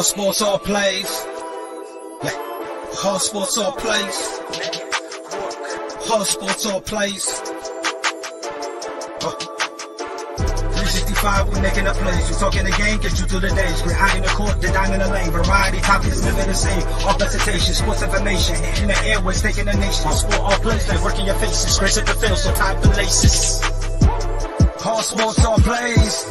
sports all plays. Yeah. All sports all plays. All sports all plays. 365, we making a plays. We talking the game, get you through the days. We're high in the court, the dime in the lane. Variety topics, living the same. All presentation, sports information. Hitting the airways, taking the nation. All sport, all plays, they working your faces. Grace at the field, so tie the laces. All sports all plays.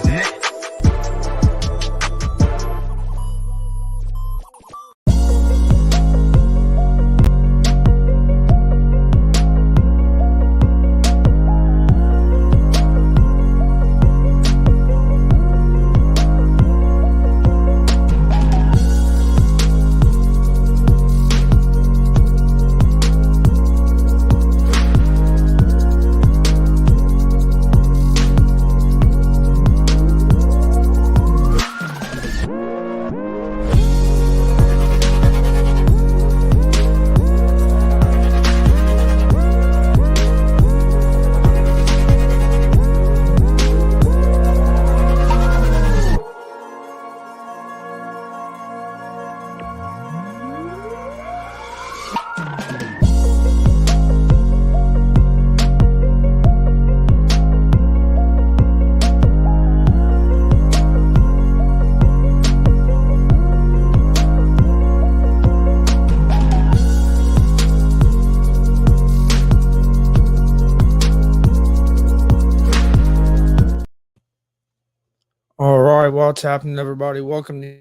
All right, what's happening, everybody? Welcome to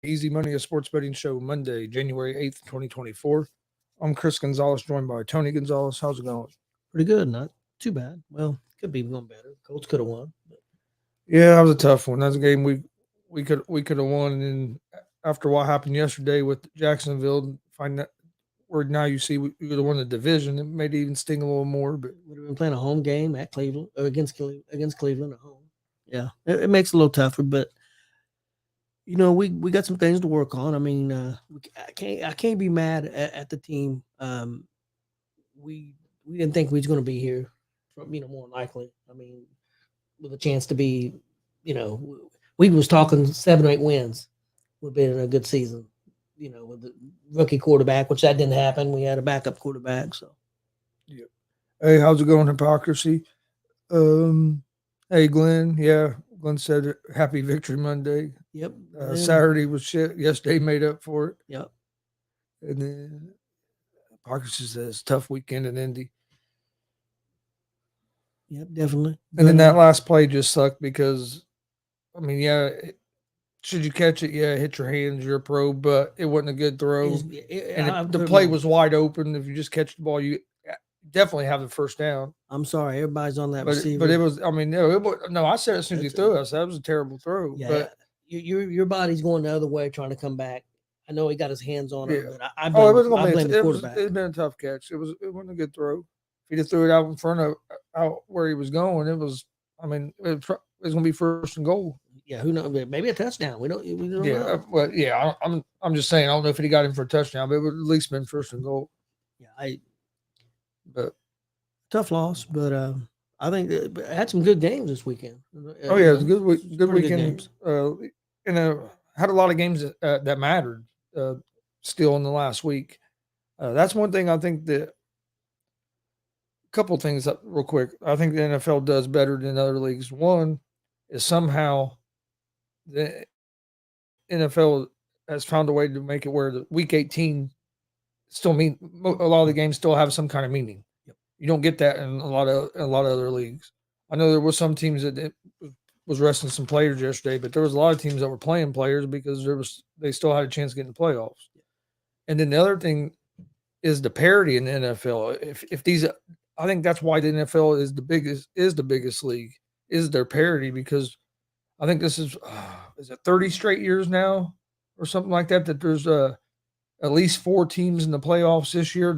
Easy Money, a sports betting show, Monday, January 8th, 2024. I'm Chris Gonzalez, joined by Tony Gonzalez. How's it going? Pretty good, not too bad. Well, could be going better. Colts could have won. Yeah, that was a tough one. That's a game we could have won, and after what happened yesterday with Jacksonville, find that where now you see we could have won the division. It made it even sting a little more, but Would have been playing a home game at Cleveland or against Cleveland at home. Yeah, it makes it a little tougher, but you know we got some things to work on. I mean, I can't be mad at the team. We didn't think we was going to be here, more likely. I mean, with a chance to be, we was talking 7 or 8 wins would be a good season. With the rookie quarterback, which that didn't happen. We had a backup quarterback, so. yeah. Hey, how's it going, Hypocrisy? Hey, Glenn. Yeah, Glenn said Happy Victory Monday. Yep. Saturday was shit. Yesterday made up for it. Yep. And then Hypocrisy says tough weekend in Indy. Yep, definitely. And then that last play just sucked because, I mean, yeah, should you catch it? Yeah, hit your hands. You're a pro, but it wasn't a good throw. The play was wide open. If you just catch the ball, you definitely have the first down. I'm sorry, everybody's on that receiver. But it was, I mean, no, I said as soon as he threw us, that was a terrible throw. Yeah, but your body's going the other way trying to come back. I know he got his hands on it, but I blame the quarterback. It's been a tough catch. It wasn't a good throw. If he just threw it out in front of out where he was going, it was. I mean, it was going to be first and goal. Yeah, who knows? Maybe a touchdown. We don't know. Well, yeah. I'm just saying. I don't know if he got him for a touchdown, but it would at least been first and goal. Yeah, but tough loss, but I think it had some good games this weekend. Oh yeah, it was good weekend. Had a lot of games that mattered still in the last week. That's one thing I think that. A couple things real quick. I think the NFL does better than other leagues. One is somehow the NFL has found a way to make it where the week 18 still mean a lot of the games still have some kind of meaning. Yep. You don't get that in a lot of other leagues. I know there were some teams that was resting some players yesterday, but there was a lot of teams that were playing players because they still had a chance to get in the playoffs. And then the other thing is the parity in the NFL. If these, I think that's why the NFL is the biggest league, is their parity, because I think this is it 30 straight years now or something like that there's at least 4 teams in the playoffs this year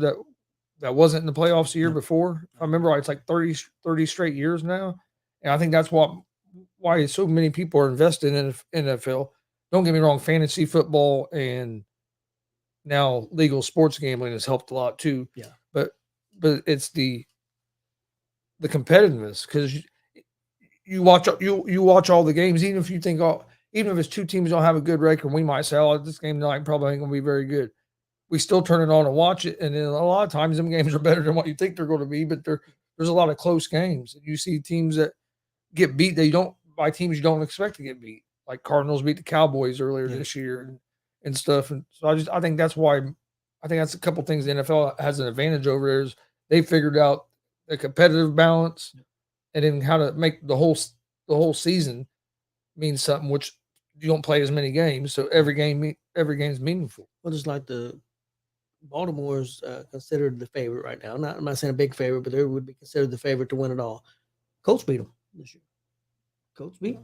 that wasn't in the playoffs the year before. If I remember right, it's like 30 straight years now. And I think that's why so many people are invested in NFL. Don't get me wrong, fantasy football and now legal sports gambling has helped a lot too. Yeah. But it's the competitiveness, because you watch all the games, even if you think even if it's two teams don't have a good record, we might say, "Oh, this game tonight probably ain't going to be very good." We still turn it on and watch it, and then a lot of times them games are better than what you think they're going to be. But there's a lot of close games. You see teams that get beat by teams you don't expect to get beat, like Cardinals beat the Cowboys earlier this year and stuff. And so I think that's why I think that's a couple things the NFL has an advantage over there is they figured out the competitive balance and then how to make the whole season mean something, which you don't play as many games, so every game is meaningful. Well, just like the Baltimore's considered the favorite right now. I'm not saying a big favorite, but they would be considered the favorite to win it all. Colts beat them this year. Colts beat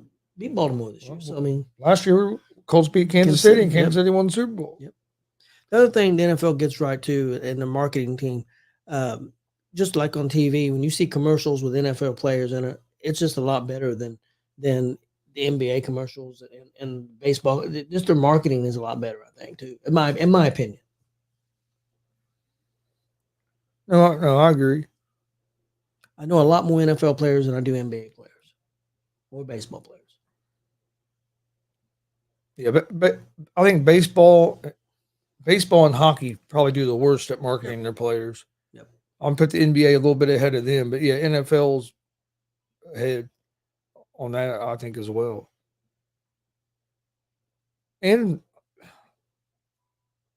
Baltimore this year. So I mean, last year Colts beat Kansas City, and Kansas City won the Super Bowl. Yep. The other thing the NFL gets right too, and the marketing team, just like on TV, when you see commercials with NFL players in it, it's just a lot better than the NBA commercials and baseball. Just their marketing is a lot better, I think, too. In my opinion. No, I agree. I know a lot more NFL players than I do NBA players or baseball players. Yeah, but I think baseball and hockey probably do the worst at marketing their players. Yep. I'll put the NBA a little bit ahead of them, but yeah, NFL's ahead on that, I think, as well. And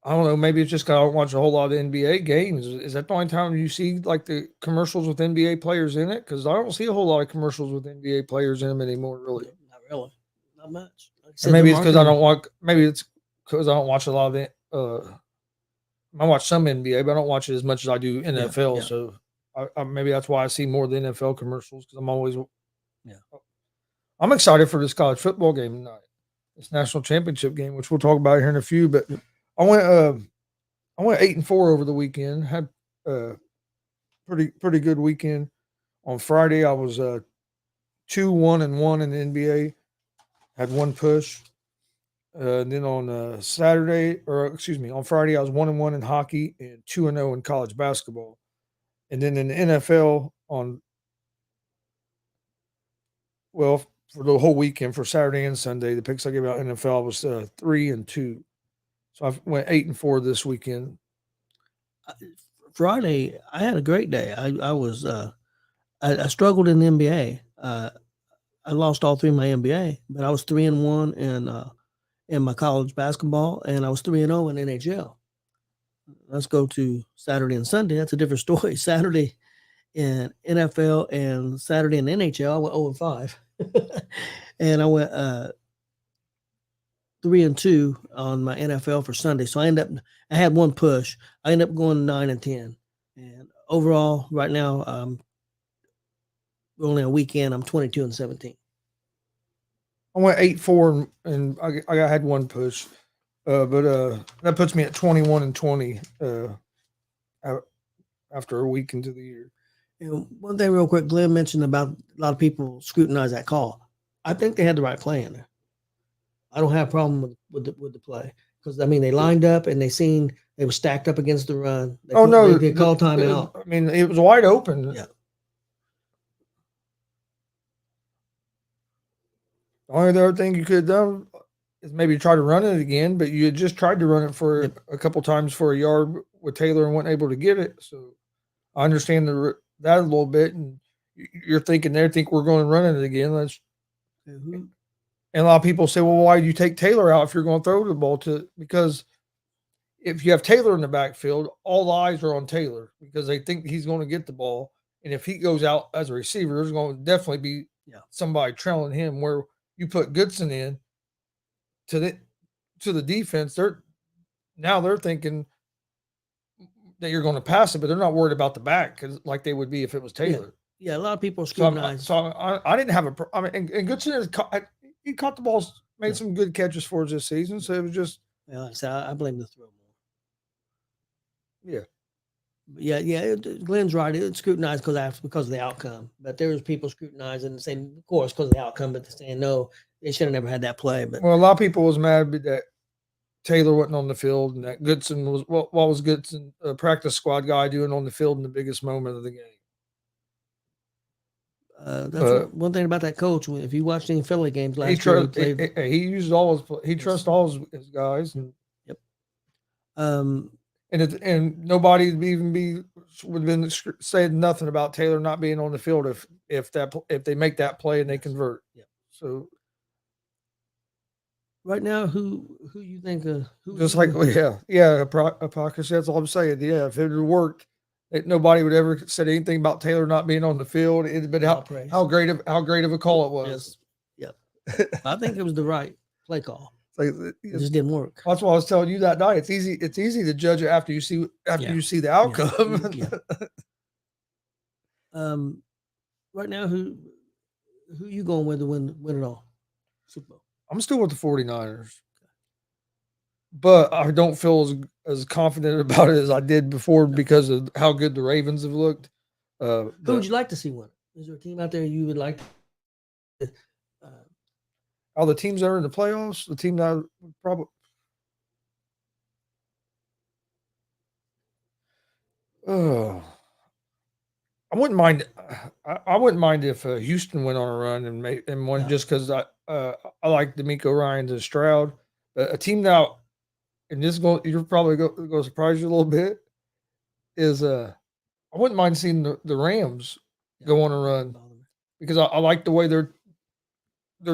I don't know, maybe it's just because I don't watch a whole lot of the NBA games. Is that the only time you see like the commercials with NBA players in it? Because I don't see a whole lot of commercials with NBA players in them anymore, really. Not really. Not much. Like maybe it's because I don't watch. Maybe it's because I don't watch a lot of it. I watch some NBA, but I don't watch it as much as I do NFL. Yeah. So maybe that's why I see more of the NFL commercials because I'm always. Yeah. I'm excited for this college football game tonight. This national championship game, which we'll talk about here in a few. But I went 8-4 over the weekend. Had pretty good weekend. On Friday, I was 2-1-1 in the NBA. Had one push. And then on on Friday, I was 1-1 in hockey and 2-0 in college basketball. And then in the NFL for the whole weekend, for Saturday and Sunday, the picks I gave out NFL was 3-2. So I went 8-4 this weekend. Friday, I had a great day. I struggled in the NBA. I lost all three of my NBA, but I was 3-1 in my college basketball, and I was 3-0 in NHL. Let's go to Saturday and Sunday. That's a different story. Saturday in NFL and Saturday in NHL, I went 0-5. And I went 3-2 on my NFL for Sunday. So I had one push. I ended up going 9-10. And overall, right now, only a weekend, I'm 22-17. I went 8-4 and I had one push. But that puts me at 21-20 after a week into the year. And one thing real quick, Glenn mentioned about a lot of people scrutinize that call. I think they had the right play in there. I don't have a problem with the play because I mean they lined up and they were stacked up against the run. They called timeout. I mean it was wide open. Yeah. The only other thing you could have done is maybe try to run it again, but you had just tried to run it for a couple times for a yard with Taylor and weren't able to get it. So I understand that a little bit, and you're thinking they think we're going to run it again. And a lot of people say, well, why do you take Taylor out if you're going to throw the ball because if you have Taylor in the backfield, all the eyes are on Taylor because they think he's going to get the ball. And if he goes out as a receiver, there's going to definitely be somebody trailing him where you put Goodson in to the defense. They're thinking that you're going to pass it, but they're not worried about the back like they would be if it was Taylor. Yeah, a lot of people scrutinize. So I didn't have and Goodson he caught the balls, made some good catches for us this season. So it was just. Yeah, like I said, I blame the throw more. Yeah. Yeah. Glenn's right. It's scrutinized because of the outcome. But there was people scrutinizing and saying, of course, because of the outcome, but they're saying no, they should have never had that play. But a lot of people was mad that Taylor wasn't on the field and that Goodson was what was Goodson, a practice squad guy, doing on the field in the biggest moment of the game. That's one thing about that coach. If you watched any Philly games last year, he used all his trusts all his guys, and yep. And nobody would have been saying nothing about Taylor not being on the field if they make that play and they convert. Yep. So right now, who you think? Hypocrisy. That's all I'm saying. Yeah, if it had worked, nobody would ever said anything about Taylor not being on the field. It'd been how great of a call it was. Yes. Yep. I think it was the right play call. It just didn't work. That's why I was telling you that night. It's easy to judge it after you see the outcome. Yeah. Right now, who you going with to win it all? Super Bowl. I'm still with the 49ers. But I don't feel as confident about it as I did before because of how good the Ravens have looked. Who would you like to see win? Is there a team out there you would like to all the teams that are in the playoffs, the team that would probably I wouldn't mind. I wouldn't mind if Houston went on a run and won just because I like D'Amico Ryans and Stroud. A team now, and you're probably going to surprise you a little bit. Is I wouldn't mind seeing the Rams go on a run because I like the way their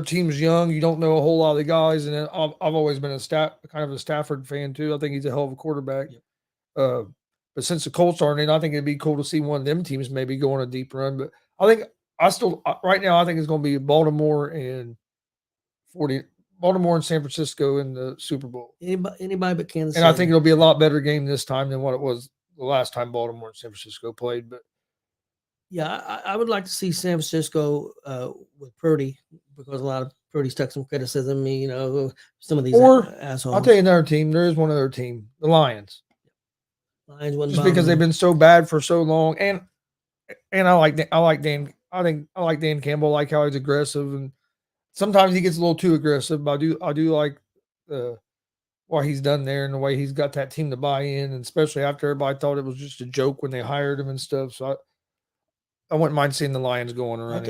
team's young. You don't know a whole lot of the guys, and I've always been kind of a Stafford fan too. I think he's a hell of a quarterback. Yep. But since the Colts aren't in, I think it'd be cool to see one of them teams maybe go on a deep run. But I think right now I think it's going to be Baltimore and San Francisco in the Super Bowl. Anybody but Kansas City. And I think it'll be a lot better game this time than what it was the last time Baltimore and San Francisco played. But yeah, I would like to see San Francisco with Purdy because a lot of Purdy stuck some criticism. Some of these assholes. I'll tell you another team. There is one other team, the Lions. Just because they've been so bad for so long, and I like Dan. I like Dan Campbell. I like how he's aggressive, and sometimes he gets a little too aggressive. But I do like what he's done there and the way he's got that team to buy in, and especially after everybody thought it was just a joke when they hired him and stuff. So I wouldn't mind seeing the Lions going around.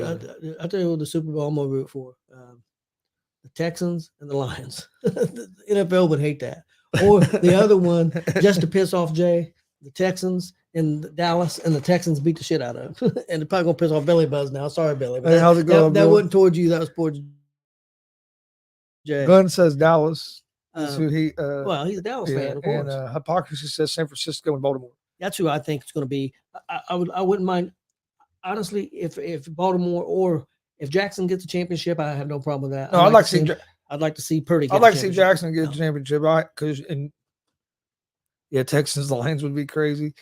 I tell you what, the Super Bowl I'm gonna root for: the Texans and the Lions. The NFL would hate that. Or the other one, just to piss off Jay, the Texans in Dallas, and the Texans beat the shit out of him. And they're probably going to piss off Billy Buzz now. Sorry, Billy. But how's it going, that wasn't towards you. That was towards Jay. Gunn says Dallas. He's a Dallas fan, of course. And Hypocrisy says San Francisco and Baltimore. That's who I think it's going to be. I wouldn't mind, honestly, if Baltimore or if Jackson gets a championship, I have no problem with that. No, I'd like to see Purdy. I'd like to see Jackson get a championship. Texans, the Lions would be crazy.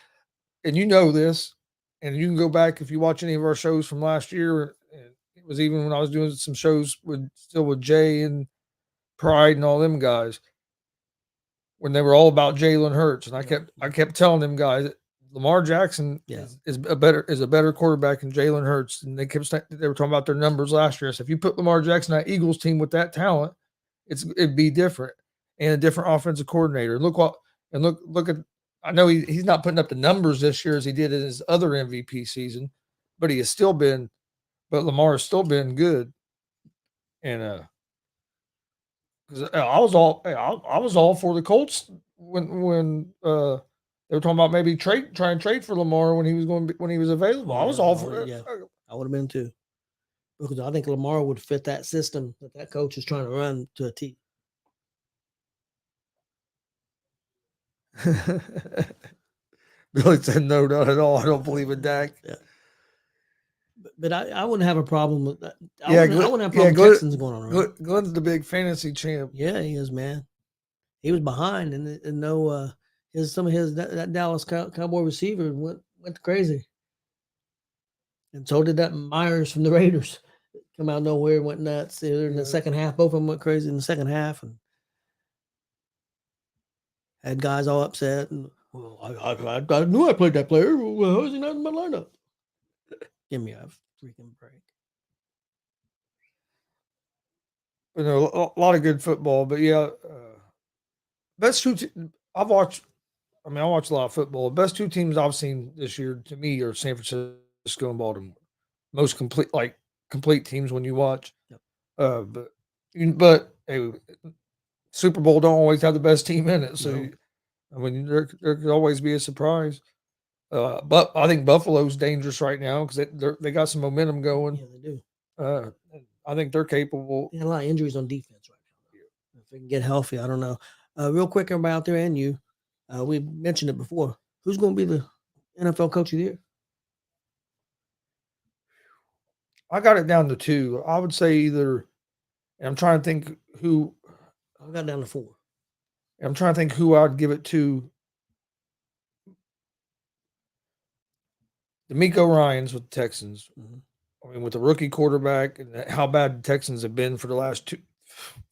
And you know this, and you can go back if you watch any of our shows from last year. And it was even when I was doing some shows with Jay and Pride and all them guys, when they were all about Jalen Hurts, and I kept telling them guys that Lamar Jackson is a better quarterback than Jalen Hurts, and they were talking about their numbers last year. So if you put Lamar Jackson on that Eagles team with that talent, it'd be different and a different offensive coordinator. Look at. I know he's not putting up the numbers this year as he did in his other MVP season, but Lamar has still been good. And because I was all for the Colts when they were talking about maybe try and trade for Lamar when he was available. I was all for it. Yeah, I would have been too, because I think Lamar would fit that system that coach is trying to run to a T. Billy said no, not at all. I don't believe in Dak. Yeah. But I wouldn't have a problem with that. I wouldn't have a problem with Texans going on. Right? Glenn's the big fantasy champ. Yeah, he is, man. He was behind, and some of his that Dallas Cowboy receiver went crazy, and so did that Myers from the Raiders. Come out of nowhere, went nuts. In the second half, both of them went crazy in the second half, and had guys all upset. And I knew I played that player. Well, how is he not in my lineup? Give me a freaking break. A lot of good football, but best two. I watch a lot of football. The best two teams I've seen this year to me are San Francisco and Baltimore. most complete teams when you watch. Yep. But hey, Super Bowl don't always have the best team in it, so No. I mean there could always be a surprise. But I think Buffalo's dangerous right now because they got some momentum going. Yeah, they do. Uh, I think they're capable. They had a lot of injuries on defense right now. If they can get healthy, I don't know. Real quick, everybody out there and you, we mentioned it before. Who's going to be the NFL Coach of the Year? I got it down to two. I would say either. And I'm trying to think who. I got down to 4. I'm trying to think who I'd give it to. D'Amico Ryans with the Texans. Mhm. I mean, with the rookie quarterback and how bad the Texans have been for the last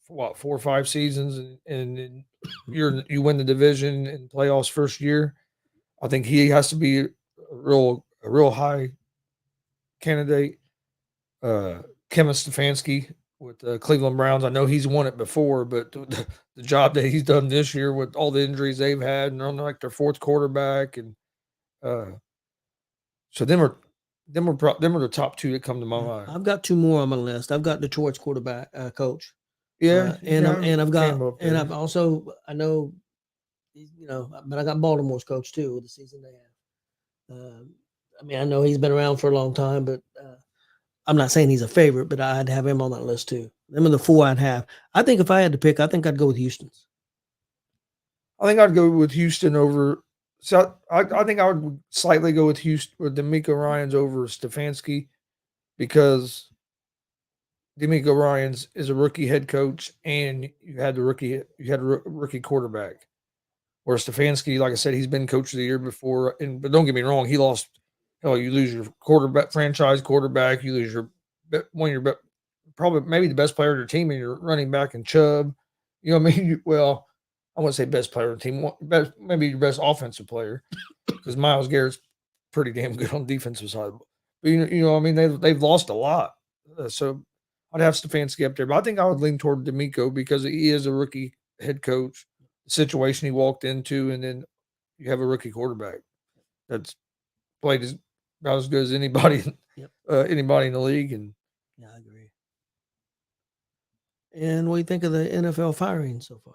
4 or 5 seasons, and you win the division in playoffs first year. I think he has to be a real high candidate. Kevin Stefanski with the Cleveland Browns. I know he's won it before, but the job that he's done this year with all the injuries they've had, and on like their 4th quarterback, and so them are the top 2 that come to my mind. I've got 2 more on my list. I've got Detroit's quarterback coach. Yeah, and I've got and I've also I know, but I got Baltimore's coach too with the season they have. I mean, I know he's been around for a long time, but I'm not saying he's a favorite, but I'd have him on that list too. Them are the 4 I'd have. I think if I had to pick, I think I'd go with Houston's. I think I'd go with Houston over. So I think I would slightly go with Houston with D'Amico Ryans over Stefanski because D'Amico Ryans is a rookie head coach, and you had a rookie quarterback. Whereas Stefanski, like I said, he's been coach of the year before. But don't get me wrong, he lost. Hell, you lose your franchise quarterback. You lose one of your probably maybe the best player of your team, and your running back and Chubb. You know what I mean? Well, I wouldn't say best player of the team. Maybe your best offensive player because Myles Garrett's pretty damn good on the defensive side. But you know what I mean? They've lost a lot, so I'd have Stefanski up there. But I think I would lean toward D'Amico because he is a rookie head coach. The situation he walked into, and then you have a rookie quarterback that's played about as good as anybody, Yep. Anybody in the league. And yeah, I agree. And what do you think of the NFL firing so far?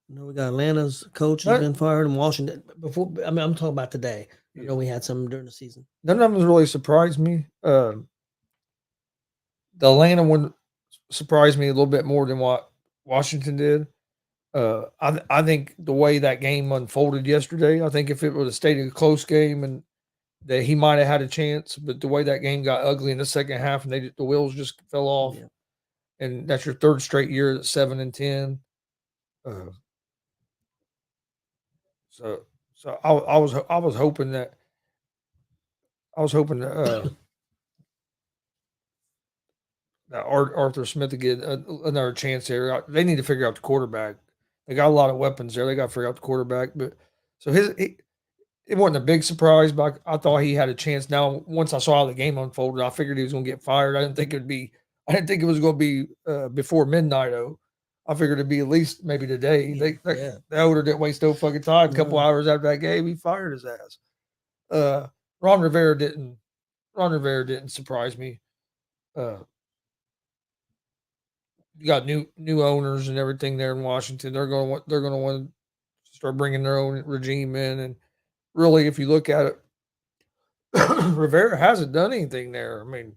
We got Atlanta's coach has been fired, and Washington before. I mean, I'm talking about today. I know we had some during the season. None of them really surprised me. The Atlanta one surprised me a little bit more than what Washington did. I think the way that game unfolded yesterday, I think if it would have stayed a close game and that he might have had a chance, but the way that game got ugly in the second half and the wheels just fell off, and that's your 3rd straight year at 7-10. So I was hoping that that Arthur Smith to get another chance there. They need to figure out the quarterback. They got a lot of weapons there. They got to figure out the quarterback. But so it wasn't a big surprise, but I thought he had a chance. Now, once I saw how the game unfolded, I figured he was going to get fired. I didn't think it was going to be before midnight. I figured it'd be at least maybe today. The owner didn't waste no fucking time. A couple hours after that game, he fired his ass. Ron Rivera didn't surprise me. You got new owners and everything there in Washington. They're going to want to start bringing their own regime in, and really, if you look at it, Rivera hasn't done anything there. I mean,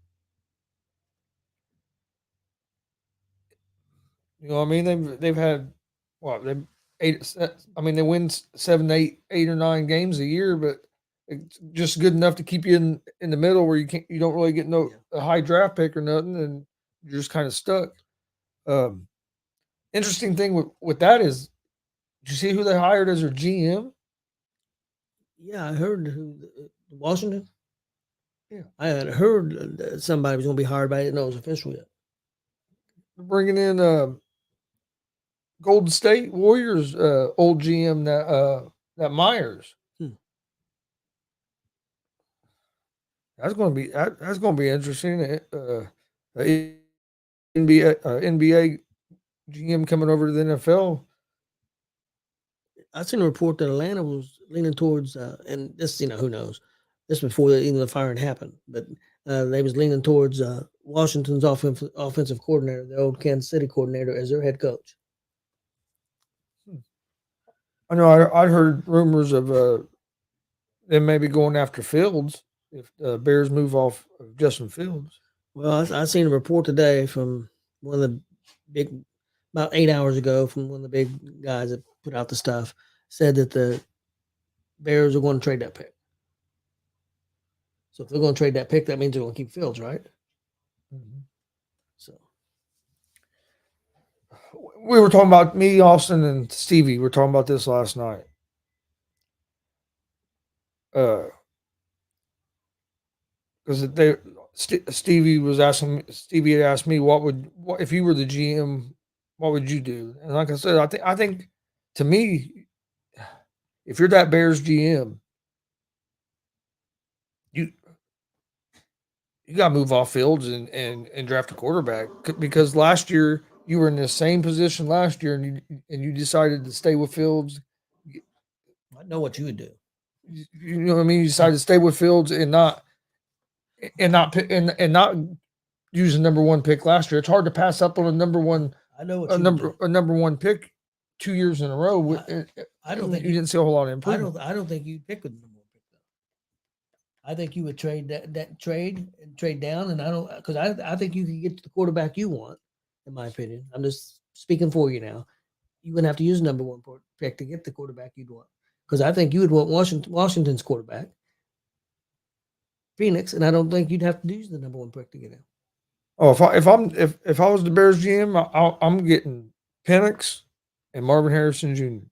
you know what I mean? They've had what they 8. I mean, they win 7, 8 or 9 games a year, but it's just good enough to keep you in the middle where you don't really get a high draft pick or nothing, and you're just kind of stuck. Interesting thing with that is, did you see who they hired as their GM? Yeah, I heard Washington. Yeah, I had heard somebody was going to be hired, but I didn't know it was official yet. They're bringing in Golden State Warriors old GM that Myers. That's going to be interesting. NBA GM coming over to the NFL. I seen a report that Atlanta was leaning towards, and this, who knows, This before even the firing happened, but they was leaning towards Washington's offensive coordinator, the old Kansas City coordinator, as their head coach. I know I'd heard rumors of them maybe going after Fields if the Bears move off of Justin Fields. Well, I seen a report today from one of the big, about 8 hours ago, from one of the big guys that put out the stuff, said that the Bears are going to trade that pick. So if they're going to trade that pick, that means they're going to keep Fields, right? Mm-hmm. So we were talking about me, Austin, and Stevie. We were talking about this last night. Because Stevie had asked me what if you were the GM, what would you do? And like I said, I think to me, if you're that Bears GM, you got to move off Fields and draft a quarterback, because last year you were in the same position last year and you decided to stay with Fields. I know what you would do. You know what I mean? You decided to stay with Fields and not use the number one pick last year. It's hard to pass up on a number one. I know what a number one pick 2 years in a row. I don't think you didn't see a whole lot of improvement. I don't think you'd pick with the number one pick though. I think you would trade that trade down, and I think you could get to the quarterback you want. In my opinion, I'm just speaking for you now. You wouldn't have to use number one pick to get the quarterback you'd want, because I think you would want Washington's quarterback, Phoenix, and I don't think you'd have to use the number one pick to get him. Oh, if I was the Bears GM, I'm getting Penix and Marvin Harrison Jr.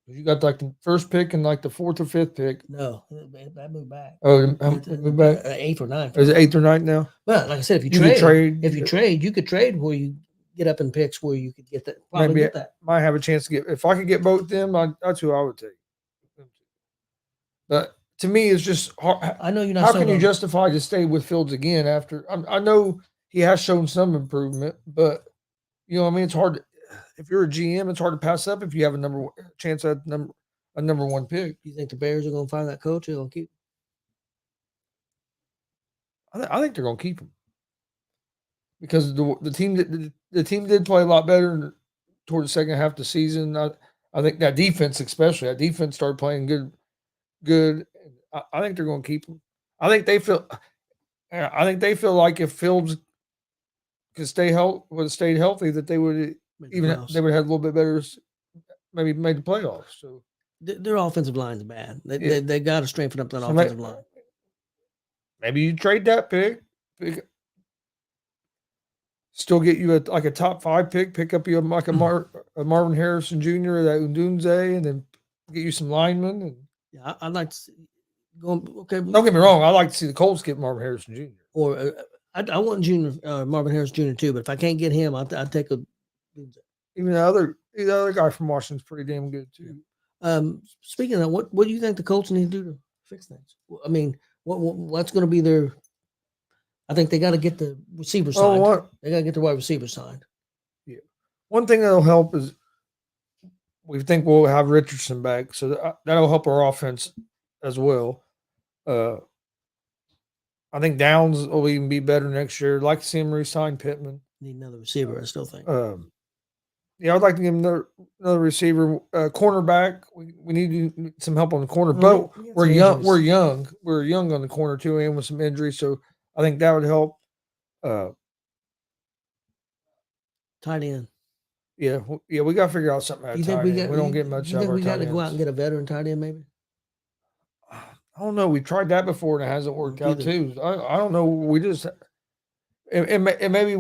You got like the first pick and like the fourth or fifth pick. No, I moved back. Oh, moved back 8th or 9th. Is it 8th or 9th now? Well, like I said, if you could trade where you get up in picks where you could get that. Maybe get that. Might have a chance to get. If I could get both of them, that's who I would take. But to me, it's just hard. I know you're not. How can you justify to stay with Fields again after? I know he has shown some improvement, but you know, I mean, it's hard. If you're a GM, it's hard to pass up if you have a chance at a number one pick. You think the Bears are going to find that coach? Or going to keep? I think they're going to keep him, because the team did play a lot better toward the second half of the season. I think that defense, especially that defense, started playing good. I think they're going to keep him. I think they feel like if Fields could stayed healthy, that they would have had a little bit better, maybe made the playoffs. So their offensive line's bad. They got to strengthen up that offensive line. Maybe you trade that pick, still get you a top 5 pick up you like a Marvin Harrison Jr. or that Udunze, and then get you some linemen. And yeah, I'd like to see okay. Don't get me wrong. I like to see the Colts get Marvin Harrison Jr. Or I want Marvin Harrison Jr. too, but if I can't get him, I'd take a. Even the other guy from Washington's pretty damn good too. Speaking of that, what do you think the Colts need to do to fix things? I mean, what's going to be their? I think they got to get the receiver signed. They got to get the wide receiver signed. Yeah, one thing that'll help is we think we'll have Richardson back, so that'll help our offense as well. I think Downs will even be better next year. I'd like to see him re-sign Pittman. Need another receiver, I still think. Yeah, I'd like to give him another receiver. Cornerback, we need some help on the corner. But we're young. We're young on the corner too, and with some injuries. So I think that would help. Tight end. Yeah, we got to figure out something. We don't get much. You think we got to go out and get a veteran tight end, maybe? I don't know. We tried that before and it hasn't worked out too. I don't know. We just it maybe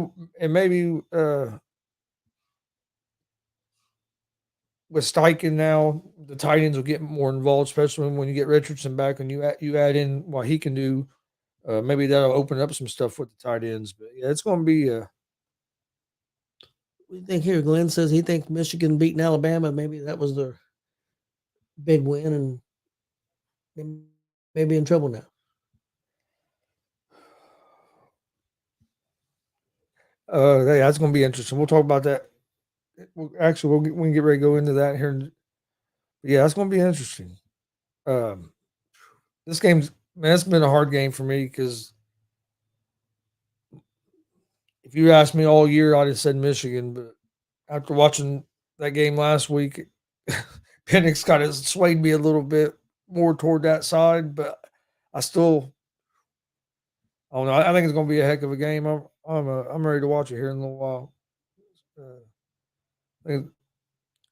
with Steichen now, the tight ends will get more involved, especially when you get Richardson back and you add in what he can do. Maybe that'll open up some stuff with the tight ends. But yeah, it's going to be. What do you think here? Glenn says he thinks Michigan beating Alabama. Maybe that was their big win, and they may be in trouble now. Yeah, that's going to be interesting. We'll talk about that. We can get ready to go into that here. Yeah, that's going to be interesting. This game's Man, it's been a hard game for me because if you asked me all year, I'd have said Michigan. But after watching that game last week, Penix kind of swayed me a little bit more toward that side. But I still, I don't know. I think it's going to be a heck of a game. I'm ready to watch it here in a little while. I think,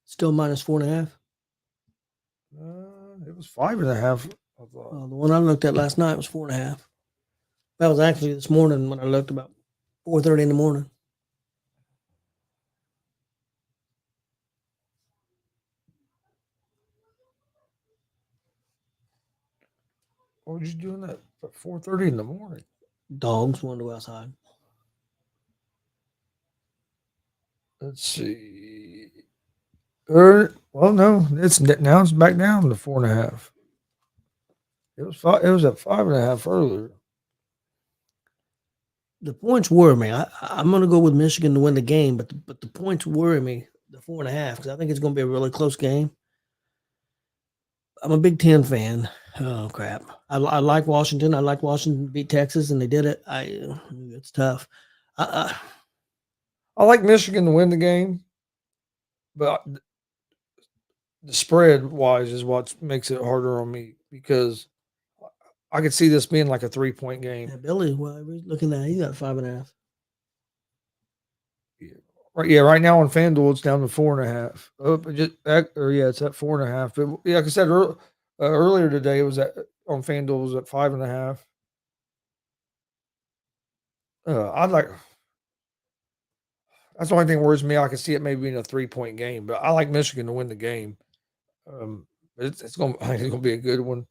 Still minus 4.5. it was 5.5. I thought. The one I looked at last night was 4.5. That was actually this morning when I looked about 4:30 in the morning. What was you doing at 4:30 in the morning? Dogs wanted to go outside. Let's see. Well, no, it's now it's back down to 4.5. It was five. It was at 5.5 earlier. The points worry me. I'm going to go with Michigan to win the game, but the points worry me. The 4.5 because I think it's going to be a really close game. I'm a Big Ten fan. Oh crap! I like Washington. I like Washington beat Texas, and they did it. It's tough. I like Michigan to win the game, but the spread wise is what makes it harder on me because I could see this being like a 3-point game. Yeah, Billy, well, we're looking at, he got 5.5. Yeah, right now on FanDuel it's down to 4.5. It's at 4.5. But yeah, like I said earlier today, it was on FanDuel it was at 5.5. I'd like. That's the only thing that worries me. I can see it maybe being a 3-point game, but I like Michigan to win the game. It's going to be a good one.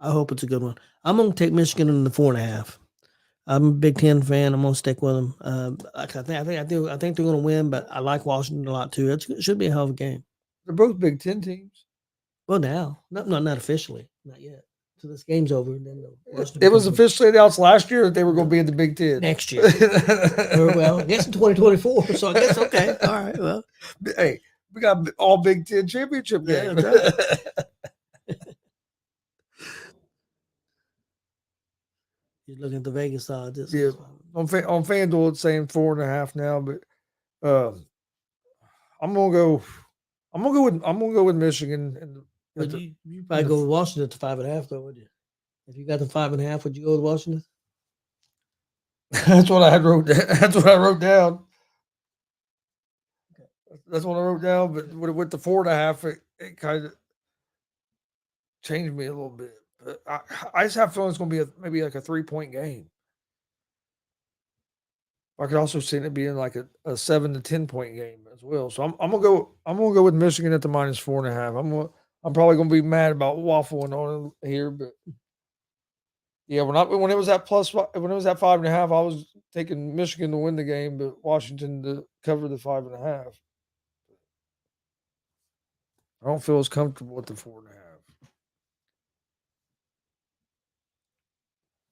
I hope it's a good one. I'm going to take Michigan in the 4.5. I'm a Big Ten fan. I'm going to stick with them. I think they're going to win, but I like Washington a lot too. It should be a hell of a game. They're both Big Ten teams. Well, now, not officially, not yet. So this game's over. And then it was officially announced last year that they were going to be in the Big Ten next year. Well, I guess in 2024. So I guess okay. All right. Well, hey, we got all Big Ten championship games. Yeah, right. You're looking at the Vegas odds. Yeah, on FanDuel it's saying 4.5 now, but I'm gonna go with Michigan. But you probably go with Washington to 5.5 though, would you? If you got the 5.5, would you go with Washington? That's what I wrote. That's what I wrote down. That's what I wrote down. But with the 4.5, it kind of changed me a little bit. But I just have a feeling it's going to be maybe like a 3-point game. I could also see it being like a 7 to 10-point game as well. So I'm gonna go with Michigan at the minus 4.5. I'm probably gonna be mad about waffling on it here, but yeah, when it was at 5.5, I was taking Michigan to win the game, but Washington to cover the 5.5. I don't feel as comfortable with the 4.5.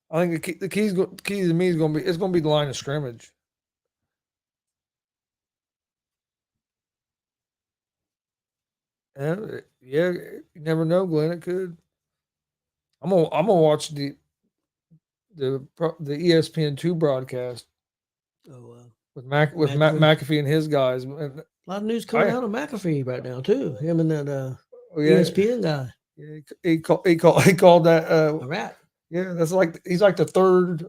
I think the key to me is going to be the line of scrimmage. And yeah, you never know, Glenn. It could. I'm gonna watch the ESPN2 broadcast. With Matt McAfee and his guys. A lot of news coming out of McAfee right now too. Him and that ESPN guy. Yeah, he called that a rat. Yeah, that's he's like the third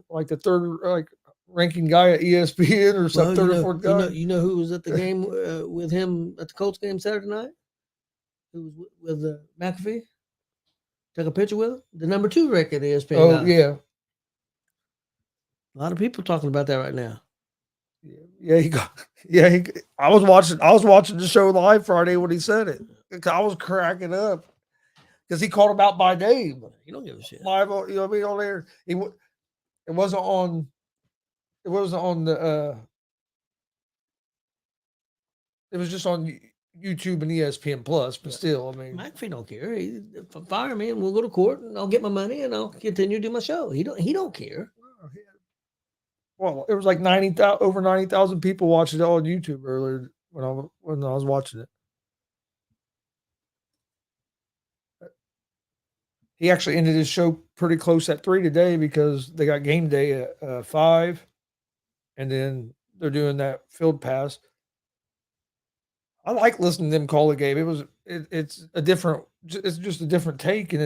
ranking guy at ESPN or something. Third or fourth guy. You know who was at the game with him at the Colts game Saturday night? Who was with McAfee? Took a picture with him. The number 2 rank at ESPN. Oh guy. Yeah. A lot of people talking about that right now. I was watching the show live Friday when he said it. I was cracking up because he called him out by name. You don't give a shit. Live, on there. It wasn't on the. It was just on YouTube and ESPN Plus, but still, I mean, McAfee don't care. He fire me and we'll go to court and I'll get my money and I'll continue to do my show. He don't care. Well, it was like over 90,000 people watching it on YouTube earlier when I was watching it. he actually ended his show pretty close at 3 today because they got game day at 5, and then they're doing that field pass. I like listening to them call the game. It's a different, it's just a different take, and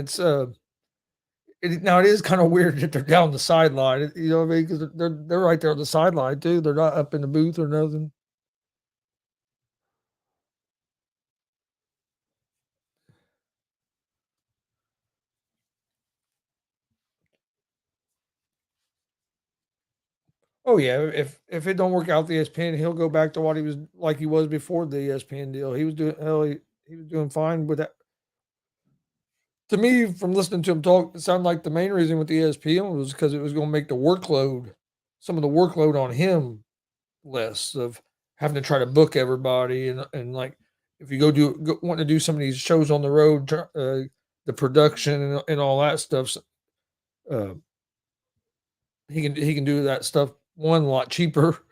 now it is kind of weird that they're down the sideline. You know what I mean? Because they're right there on the sideline too. They're not up in the booth or nothing. Oh yeah, if it don't work out the ESPN, he'll go back to what he was like he was before the ESPN deal. He was doing he was doing fine with that. To me, from listening to him talk, it sounded like the main reason with the ESPN was because it was going to make some of the workload on him less of having to try to book everybody and like if you want to do some of these shows on the road, the production and all that stuff. Uh, he can do that stuff one a lot cheaper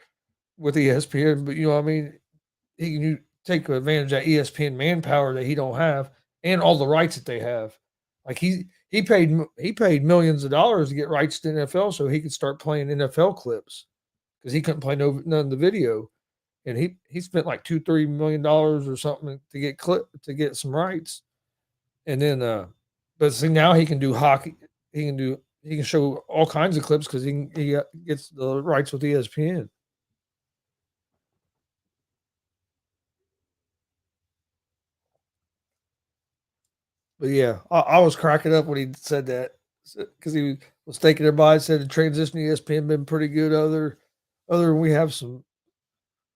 with ESPN, but you know what I mean. He can take advantage of that ESPN manpower that he don't have and all the rights that they have. Like he paid millions of dollars to get rights to NFL so he could start playing NFL clips because he couldn't play none of the video, and he spent like $2-3 million or something to get some rights, and then but see now he can do hockey, he can show all kinds of clips because he gets the rights with ESPN. But yeah, I was cracking up when he said that because he was thinking everybody said the transition to ESPN been pretty good. Other than we have some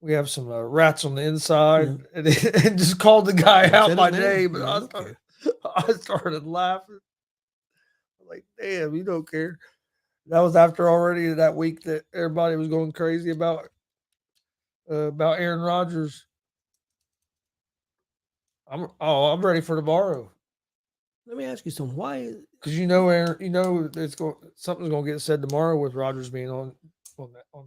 rats on the inside, and, and just called the guy out by name. And I started laughing. Like, damn, you don't care. That was after already that week that everybody was going crazy about Aaron Rodgers. I'm ready for tomorrow. Let me ask you something. Why? Because Aaron, something's going to get said tomorrow with Rodgers being on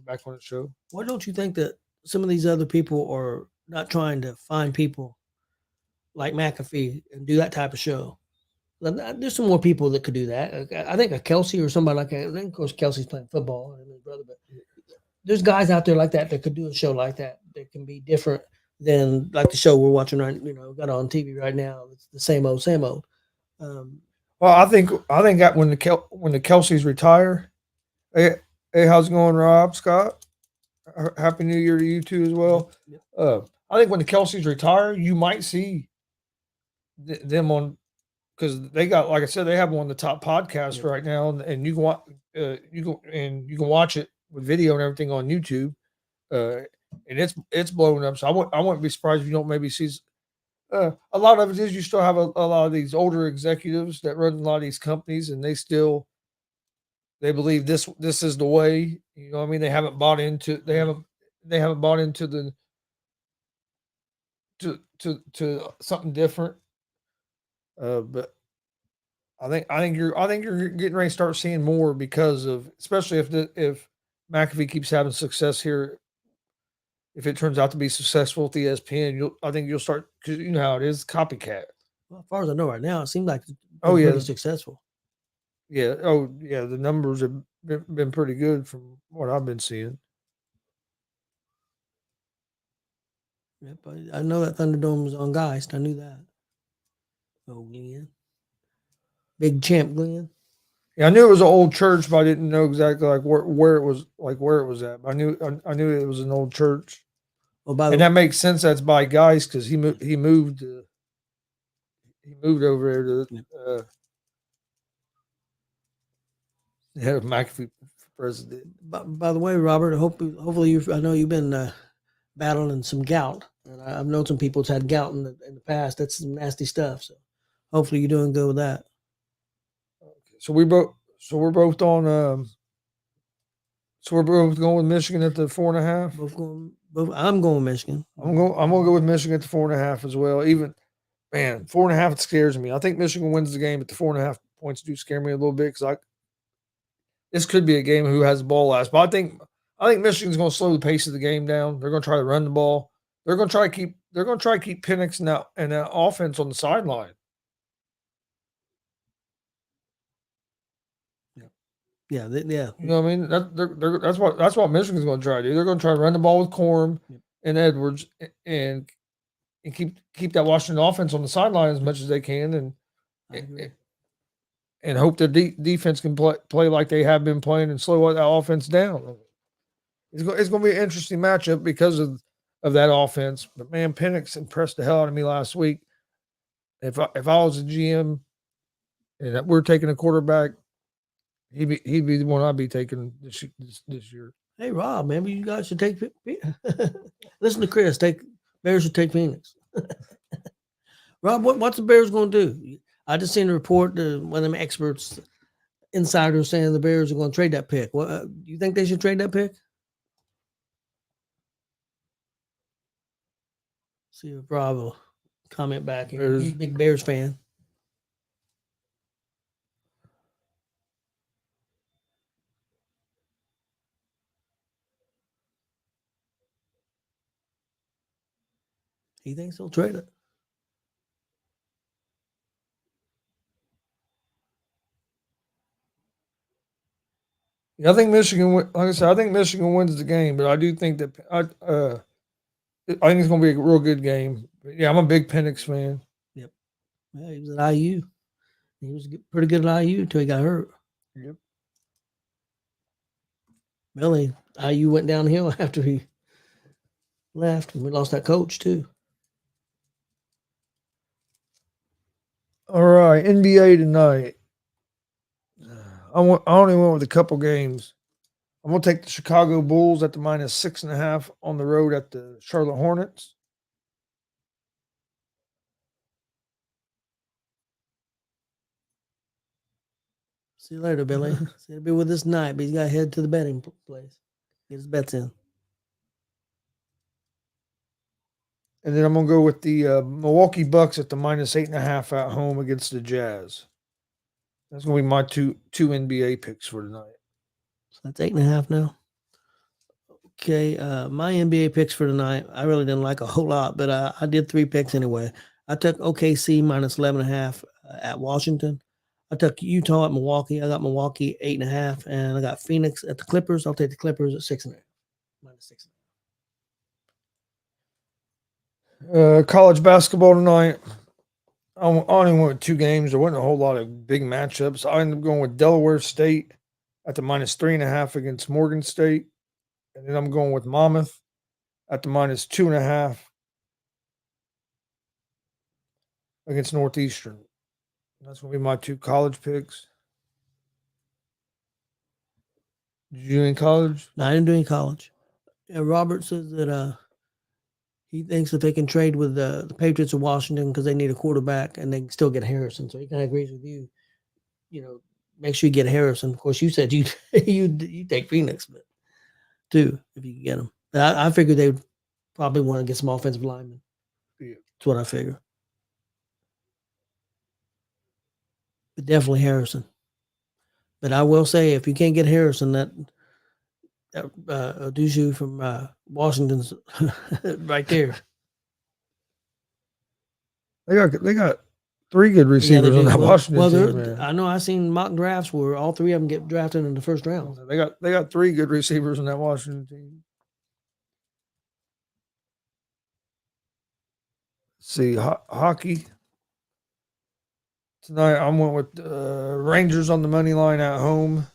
back on the show. Why don't you think that some of these other people are not trying to find people like McAfee and do that type of show? There's some more people that could do that. I think a Kelsey or somebody like that. I think, of course, Kelsey's playing football and his brother, but there's guys out there like that could do a show like that. That can be different than like the show we're watching right. Got on TV right now. It's the same old, same old. Well, I think that when the Kelseys retire, hey, how's it going, Rob Scott? Happy New Year to you too as well. Yep. I think when the Kelseys retire, you might see them on because they got, like I said, they have one of the top podcasts right now, and you can watch it with video and everything on YouTube, and it's blowing up. So I wouldn't be surprised if you don't maybe see. A lot of it is you still have a lot of these older executives that run a lot of these companies, and they believe this is the way. You know what I mean? They haven't bought into the to something different. But I think you're getting ready to start seeing more because of, especially if McAfee keeps having success here. If it turns out to be successful with ESPN, I think you'll start, because you know how it is, copycat. Well, as far as I know right now, it seems like it's pretty successful. Yeah. Oh yeah, the numbers have been pretty good from what I've been seeing. Yep, I know that Thunderdome was on Geist. I knew that. Oh, Glenn. Big champ Glenn. Yeah, I knew it was an old church, but I didn't know exactly like where it was at. But I knew it was an old church. Well, that makes sense. That's by Geist because he moved over there to head of McAfee for president. By the way, Robert, hopefully I know you've been battling some gout, and I've known some people that's had gout in the past. That's some nasty stuff. So hopefully you're doing good with that. Okay. So we're both on. So we're both going with Michigan at the 4.5. I'm going with Michigan. I'm gonna go with Michigan at the 4.5 as well. Even, man, 4.5 it scares me. I think Michigan wins the game, but the 4.5 points do scare me a little bit because this could be a game of who has the ball last. But I think Michigan's going to slow the pace of the game down. They're going to try to run the ball. They're going to try to keep Penix and that offense on the sideline. Yeah, yeah. You know what I mean? That's what Michigan's going to try to do. They're going to try to run the ball with Corum and Edwards and keep that Washington offense on the sideline as much as they can, and hope their defense can play like they have been playing and slow that offense down. It's going to be an interesting matchup because of that offense. But man, Penix impressed the hell out of me last week. If I was a GM and we're taking a quarterback, he'd be the one I'd be taking this year. Hey Rob, maybe you guys should take. Listen to Chris. Bears should take Phoenix. Rob, what's the Bears going to do? I just seen a report. One of them experts, insiders, saying the Bears are going to trade that pick. What you think they should trade that pick? See if Rob will comment back here. He's a big Bears fan. He thinks he'll trade it. Yeah, I think Michigan. Like I said, I think Michigan wins the game, but I do think that I think it's going to be a real good game. But yeah, I'm a big Penix fan. Yep. Yeah, he was at IU. He was pretty good at IU until he got hurt. Yep. Really, IU went downhill after he left, and we lost that coach too. All right, NBA tonight. I only went with a couple games. I'm going to take the Chicago Bulls at the -6.5 on the road at the Charlotte Hornets. See you later, Billy. He'll be with us tonight, but he's got to head to the betting place. Get his bets in. And then I'm going to go with the Milwaukee Bucks at the -8.5 at home against the Jazz. That's going to be my two NBA picks for tonight. So that's 8.5 now. Okay, my NBA picks for tonight, I really didn't like a whole lot, but I did 3 picks anyway. I took OKC -11.5 at Washington. I took Utah at Milwaukee. I got Milwaukee 8.5, and I got Phoenix at the Clippers. I'll take the Clippers at 6.5. -6.5. College basketball tonight. I only went with 2 games. There wasn't a whole lot of big matchups. I ended up going with Delaware State at the -3.5 against Morgan State. And then I'm going with Monmouth at the -2.5 against Northeastern. That's going to be my 2 college picks. Did you do any college? No, I didn't do any college. Yeah, Robert says that he thinks that they can trade with the Patriots of Washington because they need a quarterback and they can still get Harrison. So he kind of agrees with you. You know, make sure you get Harrison. Of course, you said you take Phoenix, but too if you can get them. I figured they would probably want to get some offensive linemen. Yeah. That's what I figure. But definitely Harrison. But I will say, if you can't get Harrison, that Dushu from Washington's right there. They got 3 good receivers on that Washington team. Man. I know I've seen mock drafts where all 3 of them get drafted in the first round. They got 3 good receivers on that Washington team. Let's see, hockey. Tonight I went with Rangers on the money line at home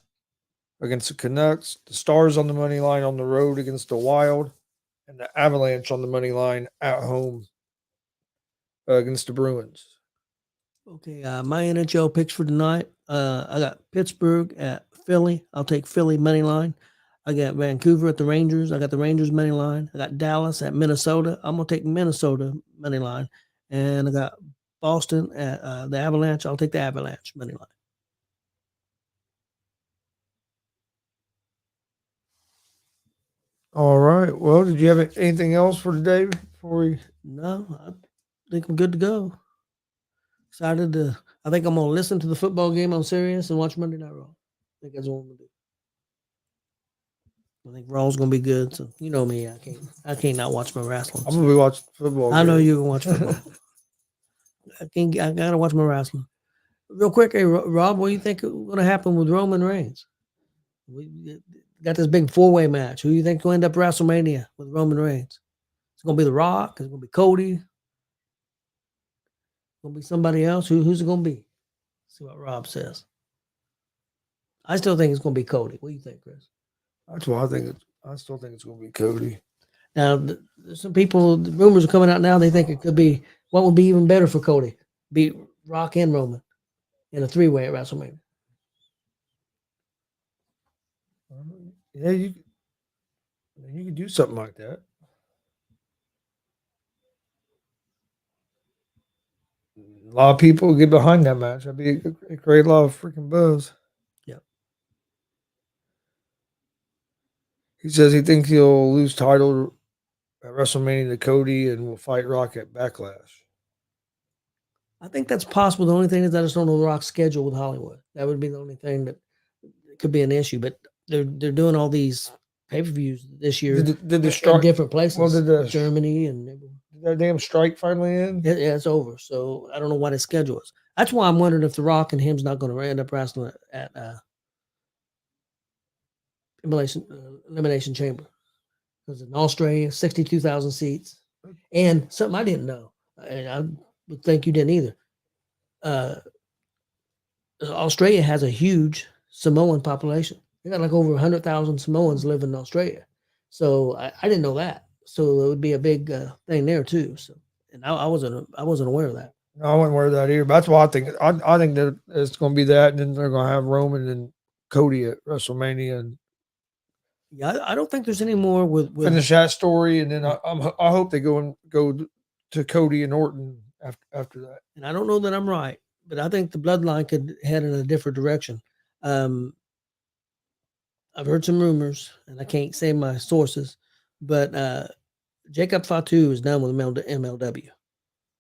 against the Canucks, the Stars on the money line on the road against the Wild, and the Avalanche on the money line at home against the Bruins. Okay, my NHL picks for tonight. I got Pittsburgh at Philly. I'll take Philly money line. I got Vancouver at the Rangers. I got the Rangers money line. I got Dallas at Minnesota. I'm gonna take Minnesota money line, and I got Boston at the Avalanche. I'll take the Avalanche money line. All right. Well, did you have anything else for today before we? No, I think I'm good to go. Excited to. I think I'm gonna listen to the football game on Sirius and watch Monday Night Raw. I think that's what I'm gonna do. I think Raw's gonna be good. So you know me, I can't not watch my wrestling. I'm gonna be watching football. I know you're gonna watch football. I gotta watch my wrestling. Real quick, hey Rob, what do you think is gonna happen with Roman Reigns? We got this big 4-way match. Who do you think will end up WrestleMania with Roman Reigns? It's going to be The Rock. It's going to be Cody. It's going to be somebody else. Who's it going to be? See what Rob says. I still think it's going to be Cody. What do you think, Chris? That's why I still think it's going to be Cody. Now, there's some people, the rumors are coming out now. They think it could be, what would be even better for Cody? Beat Rock and Roman in a 3-way at WrestleMania. Yeah, you could do something like that. A lot of people get behind that match. That'd be a great lot of freaking buzz. Yeah. He says he thinks he'll lose title at WrestleMania to Cody and will fight Rock at Backlash. I think that's possible. The only thing is I just don't know the Rock's schedule with Hollywood. That would be the only thing that could be an issue. But they're doing all these pay-per-views this year Did the in strike? different places. Well, did Germany and that damn strike finally end? yeah, it's over. So I don't know what his schedule is. That's why I'm wondering if The Rock and him's not going to end up wrestling at Elimination Chamber. Because in Australia, 62,000 seats. And something I didn't know, and I would think you didn't either. Australia has a huge Samoan population. They got like over 100,000 Samoans live in Australia. So I didn't know that. So it would be a big thing there too. So, and I wasn't aware of that. No, I wouldn't wear that either. But that's why I think. I think that it's going to be that, and then they're going to have Roman and Cody at WrestleMania and Yeah, I don't think there's any more with finish that story, and then I hope they go to Cody and Orton after that. And I don't know that I'm right, but I think the bloodline could head in a different direction. I've heard some rumors, and I can't say my sources, but Jacob Fatu is done with MLW.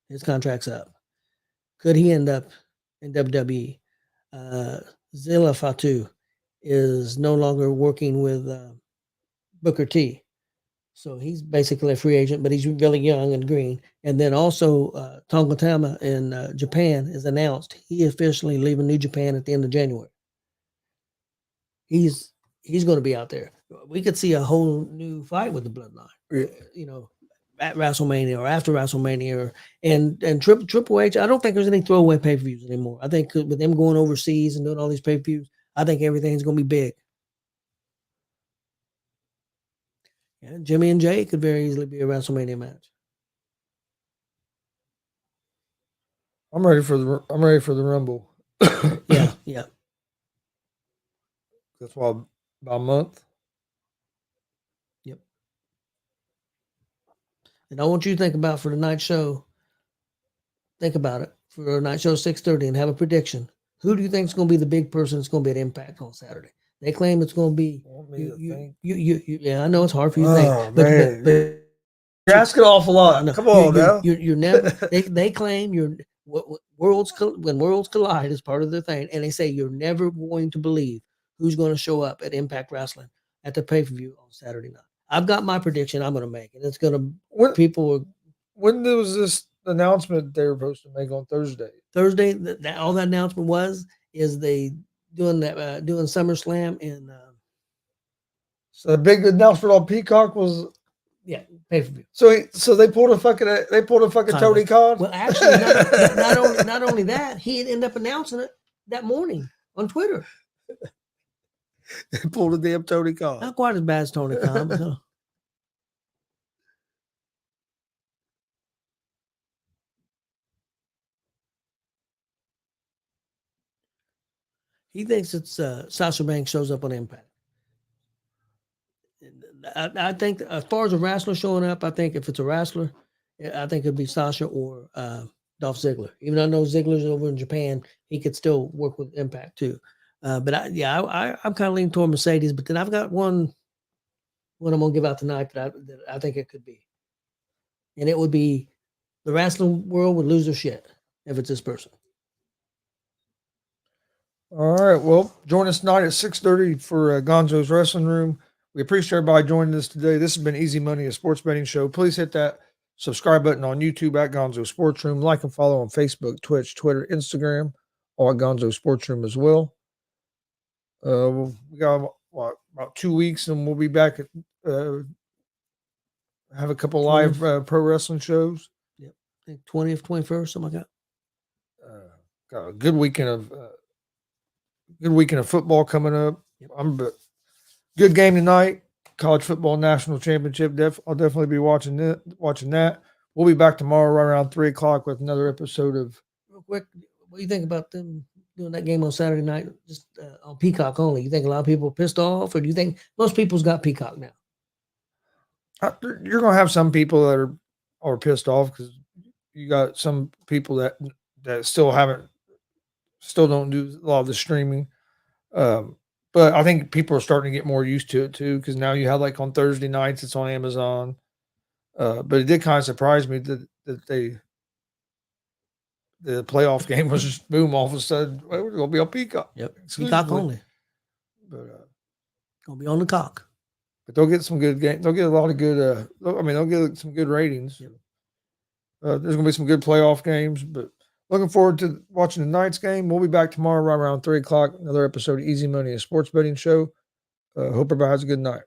His contract's up. Could he end up in WWE? Zilla Fatu is no longer working with Booker T. So he's basically a free agent, but he's really young and green. And then also Tonga Tama in Japan is announced he officially leaving New Japan at the end of January. He's going to be out there. We could see a whole new fight with the bloodline, at WrestleMania or after WrestleMania, and Triple H. I don't think there's any throwaway pay-per-views anymore. I think with them going overseas and doing all these pay-per-views, I think everything's going to be big. Yeah, Jimmy and Jay could very easily be a WrestleMania match. I'm ready for the Rumble. Yeah. That's why about a month. Yep. And I want you to think about for the night show. Think about it for a night show 6:30 and have a prediction. Who do you think is going to be the big person that's going to be at Impact on Saturday? They claim it's going to be you. Yeah, I know it's hard for you to think, but you're asking an awful lot. Come on, now. You're never. They claim you're when worlds collide is part of their thing, and they say you're never going to believe who's going to show up at Impact Wrestling at the pay-per-view on Saturday night. I've got my prediction. I'm going to make it. It's going to people. When there was this announcement they were supposed to make on Thursday? Thursday. All that announcement is they doing SummerSlam in. So the big announcement on Peacock was pay-per-view. So they pulled a fucking Tony Khan. Well, actually, not only that, he ended up announcing it that morning on Twitter. They pulled a damn Tony Khan. Not quite as bad as Tony Khan, but no. He thinks it's Sasha Banks shows up on Impact. I think as far as a wrestler showing up, I think if it's a wrestler, I think it'd be Sasha or Dolph Ziggler. Even though I know Ziggler's over in Japan, he could still work with Impact too. But I'm kind of leaning toward Mercedes. But then I've got one I'm gonna give out tonight that I think it could be, and it would be the wrestling world would lose their shit if it's this person. All right. Well, join us tonight at 6:30 for Gonzo's Wrestling Room. We appreciate everybody joining us today. This has been Easy Money, a sports betting show. Please hit that subscribe button on YouTube at Gonzo Sports Room. Like and follow on Facebook, Twitch, Twitter, Instagram, all at Gonzo Sports Room as well. We got about 2 weeks, and we'll be back at have a couple 20th. live pro wrestling shows. I think 20th, 21st, something like that. Got a good weekend of football coming up. Good game tonight. College football national championship. I'll definitely be watching that. We'll be back tomorrow right around 3:00 with another episode of. Real quick, what do you think about them doing that game on Saturday night, just on Peacock only? You think a lot of people are pissed off, or do you think most people's got Peacock now? You're gonna have some people that are pissed off because you got some people that still don't do a lot of the streaming. But I think people are starting to get more used to it too, because now you have like on Thursday nights it's on Amazon. But it did kind of surprise me that the playoff game was just boom, all of a sudden, well, we're gonna be on Peacock. Yep, Peacock only. But gonna be on the cock. But they'll get some good games. They'll get a lot of good. They'll get some good ratings. Yep. There's gonna be some good playoff games. But looking forward to watching tonight's game. We'll be back tomorrow right around 3:00. Another episode of Easy Money, a sports betting show. Hope everybody has a good night.